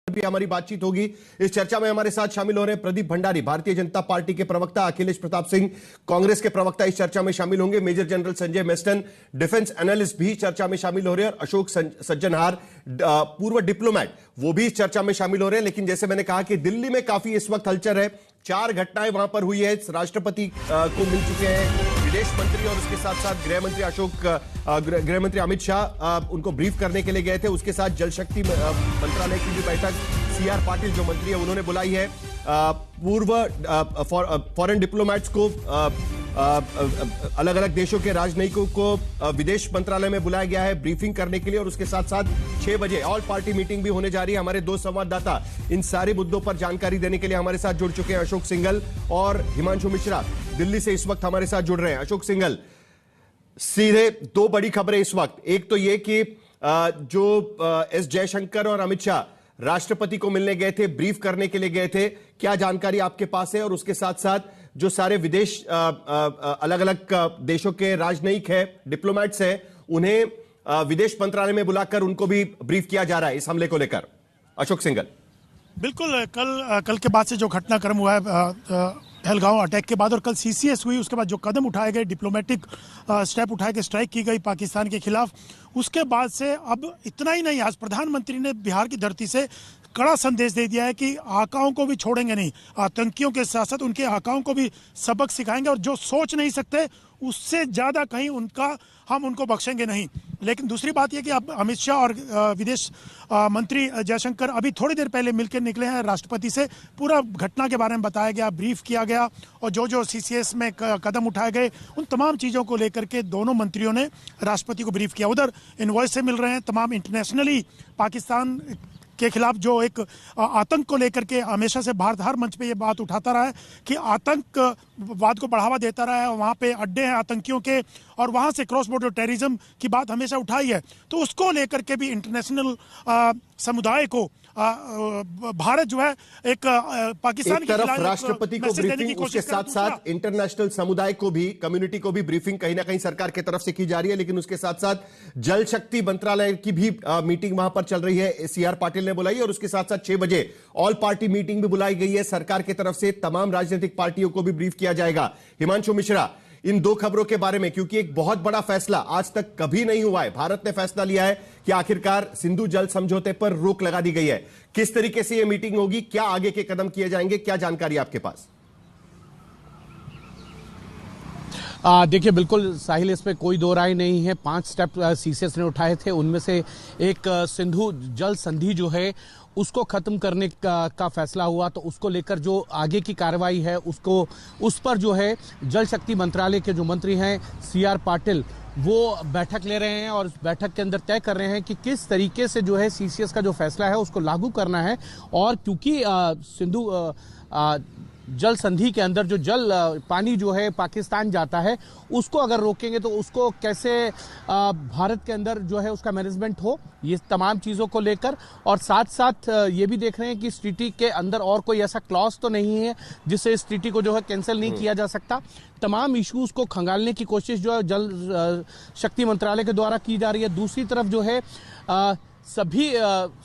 भी हमारी बातचीत होगी। इस चर्चा में हमारे साथ शामिल हो रहे हैं प्रदीप भंडारी, भारतीय जनता पार्टी के प्रवक्ता, अखिलेश प्रताप सिंह, कांग्रेस के प्रवक्ता इस चर्चा में शामिल होंगे। मेजर जनरल संजय मेस्टन, डिफेंस एनालिस्ट भी चर्चा में शामिल हो रहे हैं और अशोक सज्जनहार, पूर्व डिप्लोमेट, वो भी इस चर्चा में शामिल हो रहे हैं। लेकिन जैसे मैंने कहा कि दिल्ली में काफी इस वक्त हलचल है, 4 घटनाएं वहां पर हुई है। राष्ट्रपति को मिल चुके हैं विदेश मंत्री और उसके साथ साथ गृह मंत्री अमित शाह उनको ब्रीफ करने के लिए गए थे। उसके साथ जल शक्ति मंत्रालय की भी बैठक सीआर पाटिल जो मंत्री है उन्होंने बुलाई है। पूर्व फॉरेन डिप्लोमेट्स को, अलग अलग देशों के राजनयिकों को विदेश मंत्रालय में बुलाया गया है ब्रीफिंग करने के लिए। और उसके साथ साथ 6 बजे ऑल पार्टी मीटिंग भी होने जा रही है। हमारे 2 संवाददाता इन सारे मुद्दों पर जानकारी देने के लिए हमारे साथ जुड़ चुके हैं। अशोक सिंघल और हिमांशु मिश्रा दिल्ली से इस वक्त हमारे साथ जुड़ रहे हैं। अशोक सिंघल, सीधे 2 बड़ी खबरें इस वक्त। एक तो यह कि जो एस जयशंकर और अमित शाह राष्ट्रपति को मिलने गए थे, ब्रीफ करने के लिए गए थे, क्या जानकारी आपके पास है? और उसके साथ साथ जो सारे विदेश अलग अलग देशों के राजनयिक हैं, डिप्लोमेट्स हैं, उन्हें विदेश मंत्रालय में बुलाकर उनको भी ब्रीफ किया जा रहा है इस हमले को लेकर। अशोक सिंघल। बिल्कुल, कल के बाद से जो घटनाक्रम हुआ है पहलगांव अटैक के बाद और कल सीसीएस हुई, उसके बाद जो कदम उठाए गए, डिप्लोमेटिक स्टेप उठाए गए, स्ट्राइक की गई पाकिस्तान के खिलाफ, उसके बाद से अब इतना ही नहीं, आज प्रधानमंत्री ने बिहार की धरती से कड़ा संदेश दे दिया है कि आकाओं को भी छोड़ेंगे नहीं, आतंकियों के साथ साथ उनके आकाओं को भी सबक सिखाएंगे और जो सोच नहीं सकते उससे ज्यादा कहीं हम उनको बख्शेंगे नहीं। लेकिन दूसरी बात यह कि अब अमित शाह और विदेश मंत्री जयशंकर अभी थोड़ी देर पहले मिलकर निकले हैं राष्ट्रपति से। पूरा घटना के बारे में बताया गया, ब्रीफ किया गया और जो सीसीएस में कदम उठाए गए उन तमाम चीज़ों को लेकर के दोनों मंत्रियों ने राष्ट्रपति को ब्रीफ किया। उधर इनवॉइस से मिल रहे हैं, तमाम इंटरनेशनली पाकिस्तान के खिलाफ जो एक आतंक को लेकर के हमेशा से भारत हर मंच पे ये बात उठाता रहा है कि आतंकवाद को बढ़ावा देता रहा है, वहाँ पे अड्डे हैं आतंकियों के और वहाँ से क्रॉस बॉर्डर टेररिज्म की बात हमेशा उठाई है। तो उसको लेकर के भी इंटरनेशनल समुदाय को भारत जो है एक पाकिस्तान की तरफ राष्ट्रपति को ब्रीफिंग, उसके साथ साथ इंटरनेशनल समुदाय को भी, कम्युनिटी को भी ब्रीफिंग कहीं ना कहीं सरकार की तरफ से की जा रही है। लेकिन उसके साथ साथ जल शक्ति मंत्रालय की भी मीटिंग वहां पर चल रही है, सीआर पाटिल ने बुलाई। और उसके साथ साथ 6 बजे ऑल पार्टी मीटिंग भी बुलाई गई है सरकार की तरफ से। तमाम राजनीतिक पार्टियों को भी ब्रीफ किया जाएगा। हिमांशु मिश्रा, इन 2 खबरों के बारे में, क्योंकि एक बहुत बड़ा फैसला आज तक कभी नहीं हुआ है, भारत ने फैसला लिया है कि आखिरकार सिंधु जल समझौते पर रोक लगा दी गई है। किस तरीके से यह मीटिंग होगी, क्या आगे के कदम किए जाएंगे, क्या जानकारी आपके पास? देखिए, बिल्कुल साहिल, इसमें कोई दो राय नहीं है। 5 स्टेप सीसीएस ने उठाए थे, उनमें से एक सिंधु जल संधि जो है उसको खत्म करने का फैसला हुआ। तो उसको लेकर जो आगे की कार्रवाई है उस पर जो है जल शक्ति मंत्रालय के जो मंत्री हैं सीआर पाटिल, वो बैठक ले रहे हैं और उस बैठक के अंदर तय कर रहे हैं कि किस तरीके से जो है सीसीएस का जो फैसला है उसको लागू करना है। और क्योंकि सिंधु जल संधि के अंदर जो पानी जो है पाकिस्तान जाता है, उसको अगर रोकेंगे तो उसको कैसे भारत के अंदर जो है उसका मैनेजमेंट हो, ये तमाम चीज़ों को लेकर। और साथ साथ ये भी देख रहे हैं कि इस ट्रीटी के अंदर और कोई ऐसा क्लॉज तो नहीं है जिससे इस ट्रीटी को जो है कैंसिल नहीं किया जा सकता। तमाम इश्यूज को खंगालने की कोशिश जो है जल शक्ति मंत्रालय के द्वारा की जा रही है। दूसरी तरफ जो है सभी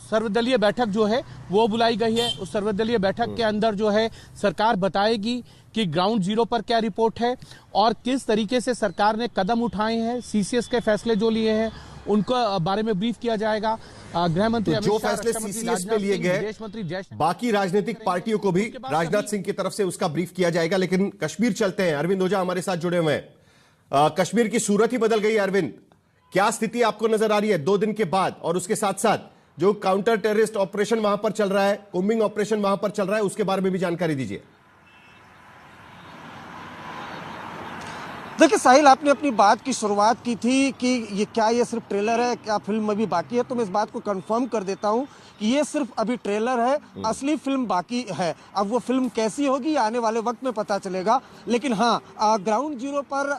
सर्वदलीय बैठक जो है वो बुलाई गई है। उस सर्वदलीय बैठक के अंदर जो है सरकार बताएगी कि ग्राउंड जीरो पर क्या रिपोर्ट है और किस तरीके से सरकार ने कदम उठाए हैं, सीसीएस के फैसले जो लिए हैं उनको बारे में ब्रीफ किया जाएगा। गृह मंत्री तो जो फैसले सीसीएस पे लिए गए, बाकी राजनीतिक पार्टियों को भी राजनाथ सिंह की तरफ से उसका ब्रीफ किया जाएगा। लेकिन कश्मीर चलते हैं, अरविंद ओझा हमारे साथ जुड़े हुए हैं। कश्मीर की सूरत ही बदल गई है। अरविंद, क्या स्थिति आपको नजर आ रही है 2 दिन के बाद? और उसके साथ साथ जो काउंटर टेररिस्ट ऑपरेशन वहां पर चल रहा है, कोम्बिंग ऑपरेशन वहां पर चल रहा है, उसके बारे में भी जानकारी दीजिए। देखिए साहिल, आपने अपनी बात की शुरुआत की थी कि ये सिर्फ ट्रेलर है, क्या फिल्म अभी बाकी है? तो मैं इस बात को कंफर्म कर देता हूं कि ये सिर्फ अभी ट्रेलर है, असली फिल्म बाकी है। अब वो फिल्म कैसी होगी आने वाले वक्त में पता चलेगा। लेकिन हाँ, ग्राउंड जीरो पर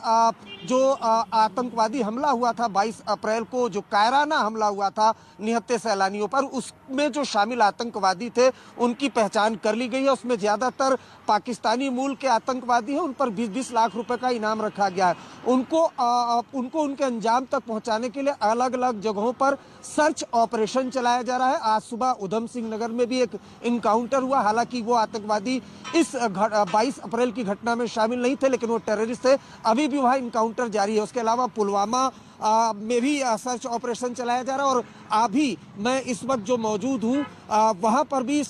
जो आतंकवादी हमला हुआ था 22 अप्रैल को, जो कायराना हमला हुआ था निहत्थे सैलानियों पर, उसमें जो शामिल आतंकवादी थे उनकी पहचान कर ली गई है। उसमें ज्यादातर पाकिस्तानी मूल के आतंकवादी हैं, उन पर 20-20 लाख रुपए का इनाम रखा गया है। उनको उनके अंजाम तक पहुंचाने के लिए अलग अलग जगहों पर सर्च ऑपरेशन चलाया जा रहा है। आज सुबह उधम सिंह नगर में भी एक इनकाउंटर हुआ। हालांकि वो आतंकवादी इस 22 अप्रैल की घटना में शामिल नहीं थे, लेकिन वो टेररिस्ट थे। अभी भी वहाँ इनकाउंटर जारी है। उसके अलावा पुलवामा में भी सर्च ऑपरेशन चलाया जा रहा है। और अभी मैं इस वक्त जो मौजूद हूँ वहाँ पर भी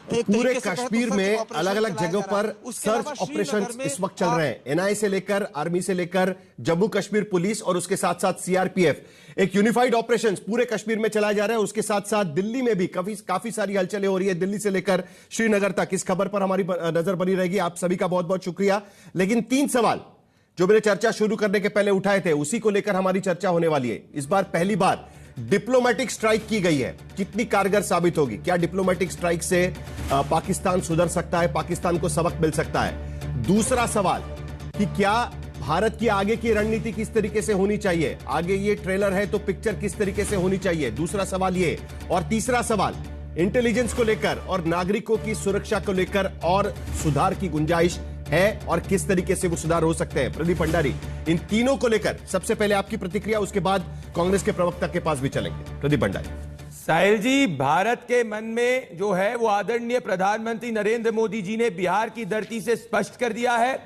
एक पूरे कश्मीर में अलग अलग जगहों पर सर्च ऑपरेशन इस वक्त चल रहे हैं। एनआईए से लेकर, आर्मी से लेकर, जम्मू कश्मीर पुलिस और उसके साथ साथ सीआरपीएफ, एक यूनिफाइड ऑपरेशन पूरे कश्मीर में चलाया जा रहा है। उसके साथ साथ दिल्ली में भी काफी सारी हलचलें हो रही है, दिल्ली से लेकर श्रीनगर तक। इस खबर पर हमारी नजर बनी रहेगी। आप सभी का बहुत बहुत शुक्रिया। लेकिन 3 सवाल जो मैंने चर्चा शुरू करने के पहले उठाए थे, उसी को लेकर हमारी चर्चा होने वाली है। इस बार पहली बार डिप्लोमेटिक स्ट्राइक की गई है, कितनी कारगर साबित होगी? क्या डिप्लोमेटिक स्ट्राइक से पाकिस्तान सुधर सकता है, पाकिस्तान को सबक मिल सकता है? दूसरा सवाल कि क्या भारत की आगे की रणनीति किस तरीके से होनी चाहिए? आगे ये ट्रेलर है तो पिक्चर किस तरीके से होनी चाहिए? दूसरा सवाल ये। और तीसरा सवाल इंटेलिजेंस को लेकर और नागरिकों की सुरक्षा को लेकर और सुधार की गुंजाइश है और किस तरीके से वो सुधार हो सकते हैं? प्रदीप भंडारी, इन तीनों को लेकर सबसे पहले आपकी प्रतिक्रिया, उसके बाद कांग्रेस के प्रवक्ता के पास भी चलेंगे। प्रदीप भंडारी। साहिल जी, भारत के मन में जो है वो आदरणीय प्रधानमंत्री नरेंद्र मोदी जी ने बिहार की धरती से स्पष्ट कर दिया है।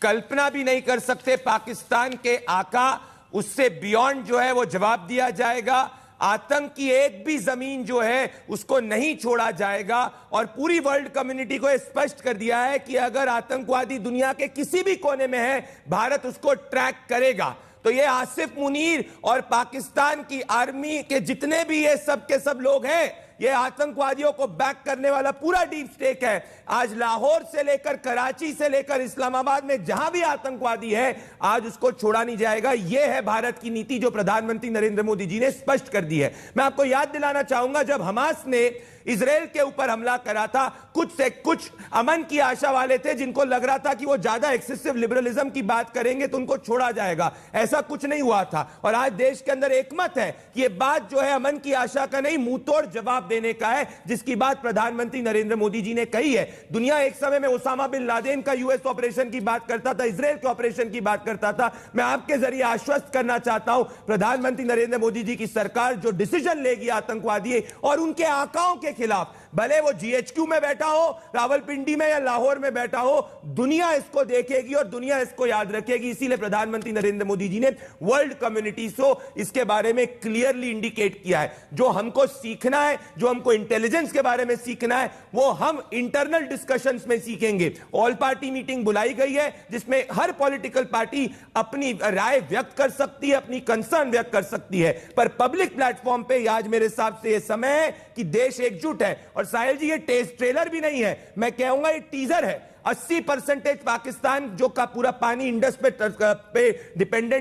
कल्पना भी नहीं कर सकते पाकिस्तान के आका, उससे बियॉन्ड जो है वो जवाब दिया जाएगा। आतंक की एक भी जमीन जो है उसको नहीं छोड़ा जाएगा। और पूरी वर्ल्ड कम्युनिटी को स्पष्ट कर दिया है कि अगर आतंकवादी दुनिया के किसी भी कोने में है, भारत उसको ट्रैक करेगा। तो ये आसिफ मुनीर और पाकिस्तान की आर्मी के जितने भी ये सब के सब लोग हैं, ये आतंकवादियों को बैक करने वाला पूरा डीप स्टेट है। आज लाहौर से लेकर कराची से लेकर इस्लामाबाद में जहां भी आतंकवादी है, आज उसको छोड़ा नहीं जाएगा। यह है भारत की नीति जो प्रधानमंत्री नरेंद्र मोदी जी ने स्पष्ट कर दी है। मैं आपको याद दिलाना चाहूंगा, जब हमास ने इजराइल के ऊपर हमला करा था, कुछ अमन की आशा वाले थे जिनको लग रहा था कि वो ज्यादा एक्सेसिव लिबरलिज्म की बात करेंगे तो उनको छोड़ा जाएगा। ऐसा कुछ नहीं हुआ था। और आज देश के अंदर एकमत है कि ये बात जो है अमन की आशा का नहीं, मुंह तोड़ जवाब देने का है, जिसकी बात प्रधानमंत्री नरेंद्र मोदी जी ने कही है। दुनिया एक समय में ओसामा बिन लादेन का यूएस ऑपरेशन की बात करता था, इजराइल के ऑपरेशन की बात करता था। मैं आपके जरिए आश्वस्त करना चाहता हूं, प्रधानमंत्री नरेंद्र मोदी जी की सरकार जो डिसीजन लेगी आतंकवादी और उनके आकाओं के खिलाफ, भले वो जीएचक्यू में बैठा हो, रावलपिंडी में या लाहौर में बैठा हो, दुनिया इसको देखेगी और दुनिया इसको याद रखेगी। इसीलिए प्रधानमंत्री नरेंद्र मोदी जी ने वर्ल्ड कम्युनिटी को इसके बारे में क्लियरली इंडिकेट किया है। जो हमको सीखना है, जो हमको इंटेलिजेंस के बारे में सीखना है, वो हम इंटरनल डिस्कशंस में सीखेंगे। ऑल पार्टी मीटिंग बुलाई गई है जिसमें हर पॉलिटिकल पार्टी अपनी राय व्यक्त कर सकती है, अपनी कंसर्न व्यक्त कर सकती है। पर पब्लिक प्लेटफॉर्म पे आज मेरे हिसाब से यह समय है कि देश एकजुट है। और साहिल जी, ये ट्रेलर भी नहीं है, मैं कहूंगा ये टीजर है। 80% पाकिस्तान जो का पूरा पानी इंडस पे डिपेंडेंट